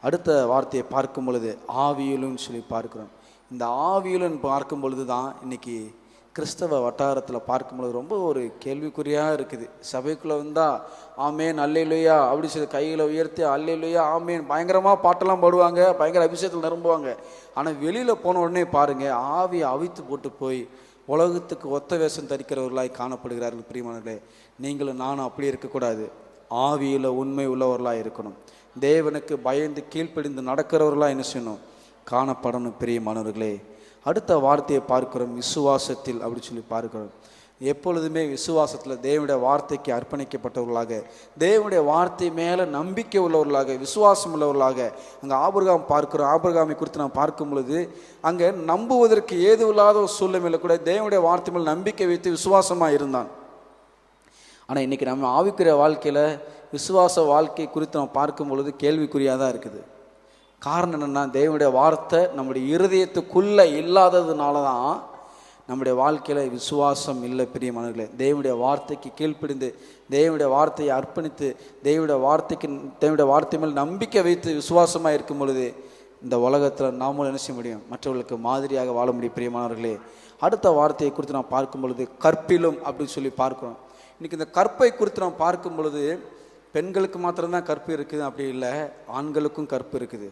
அடுத்த வார்த்தையை பார்க்கும் பொழுது ஆவியிலும் சொல்லி பார்க்கிறோம். இந்த ஆவியிலும் பார்க்கும் பொழுது தான் இன்னைக்கு கிறிஸ்தவ வட்டாரத்தில் பார்க்கும்பொழுது ரொம்ப ஒரு கேள்விக்குறியாக இருக்குது. சபைக்குள்ளே வந்தால் ஆமேன் அல்லேலூயா அப்படி சொல்லி கைகளை உயர்த்தி அல்லேலூயா ஆமேன் பயங்கரமாக பாட்டெல்லாம் பாடுவாங்க, பயங்கர அபிஷேகத்தில் நிரம்புவாங்க. ஆனால் வெளியில் போன உடனே பாருங்கள், ஆவியை அவித்து போட்டு போய் உலகத்துக்கு ஒத்த வேஷம் தரிக்கிறவர்களாய் காணப்படுகிறார்கள். பிரியமானவர்களே, நீங்களும் நானும் அப்படி இருக்கக்கூடாது. ஆவியில் உண்மை உள்ளவர்களாக இருக்கணும். தேவனுக்கு பயந்து கீழ்ப்படிந்து நடக்கிறவர்களாக என்ன செய்யணும், காணப்படணும். பிரியமானவர்களே, அடுத்த வார்த்தையை பார்க்கிறோம், விசுவாசத்தில் அப்படி சொல்லி பார்க்கிறோம். எப்பொழுதுமே விசுவாசத்தில் தேவனுடைய வார்த்தைக்கு அர்ப்பணிக்கப்பட்டவர்களாக, தேவனுடைய வார்த்தை மேலே நம்பிக்கை உள்ளவர்களாக, விசுவாசம் உள்ளவர்களாக. அங்கே ஆபிரகாம் பார்க்கிறோம். ஆபிரகாமை குறித்து நாம் பார்க்கும் பொழுது அங்கே நம்புவதற்கு ஏது இல்லாத ஒரு சூழ்நிலையில் கூட தேவனுடைய வார்த்தை மேல் நம்பிக்கை வைத்து விசுவாசமாக இருந்தான். ஆனால் இன்றைக்கி நம்ம ஆவிக்குரிய வாழ்க்கையில் விசுவாச வாழ்க்கை குறித்து நம்ம பார்க்கும் பொழுது கேள்விக்குறியாக தான் இருக்குது. காரணம் என்னென்னா, தேவனுடைய வார்த்தை நம்முடைய இருதயத்துக்குள்ளே இல்லாததுனால தான் நம்முடைய வாழ்க்கையில் விசுவாசம் இல்லை. பிரியமானவர்களே, தேவனுடைய வார்த்தைக்கு கீழ்ப்படிந்து தேவனுடைய வார்த்தையை அர்ப்பணித்து தேவனுடைய வார்த்தை மேல் நம்பிக்கை வைத்து விசுவாசமாக இருக்கும் பொழுது இந்த உலகத்தில் நாமளும் என்ன செய்ய முடியும், மற்றவர்களுக்கு மாதிரியாக வாழ முடியும். பிரியமானவர்களே, அடுத்த வார்த்தையை குறித்து நாம் பார்க்கும் பொழுது கற்பிலும் அப்படின்னு சொல்லி பார்க்குறோம். இன்றைக்கி இந்த கற்பை குறித்து நாம் பார்க்கும் பொழுது பெண்களுக்கு மாத்திரம்தான் கற்பு இருக்குது அப்படி இல்லை, ஆண்களுக்கும் கற்பு இருக்குது.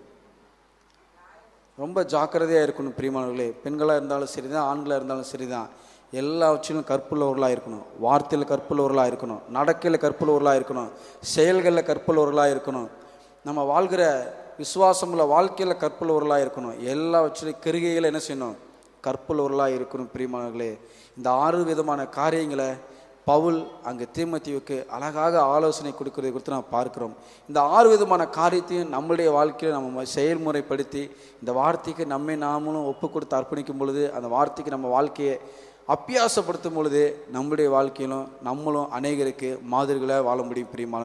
ரொம்ப ஜாக்கிரதையாக இருக்கணும். பிரியமானவர்களே, பெண்களாக இருந்தாலும் சரி தான், ஆண்களாக இருந்தாலும் சரி தான், எல்லாவற்றிலும் கற்புள்ளவர்களாக இருக்கணும். வார்த்தையில் கற்புள்ளவர்களாக இருக்கணும், நடக்கையில் கற்புள்ளவர்களாக இருக்கணும், செயல்களில் கற்புள்ளவர்களாக இருக்கணும், நம்ம வாழ்கிற விசுவாசமுள்ள வாழ்க்கையில் கற்புள்ளவர்களாக இருக்கணும். எல்லாவற்றிலும் கிரிகையில் என்ன செய்யணும், கற்புள்ளவர்களாக இருக்கணும். பிரியமானவர்களே, இந்த 6 விதமான காரியங்களை பவுல் அங்கே தீமோத்தேயுவுக்கு அழகாக ஆலோசனை கொடுக்கறதை குறித்து நாம் பார்க்கிறோம். இந்த 6 விதமான காரியத்தையும் நம்முடைய வாழ்க்கையில் நம்ம செயல்முறைப்படுத்தி இந்த வார்த்தைக்கு நம்மை நாமளும் ஒப்பு கொடுத்து அர்ப்பணிக்கும் பொழுது, அந்த வார்த்தைக்கு நம்ம வாழ்க்கையை அபியாசப்படுத்தும் பொழுது நம்முடைய வாழ்க்கையிலும் நம்மளும் அநேகருக்கு மாதிரிகளை வாழ முடியும். பிரியமான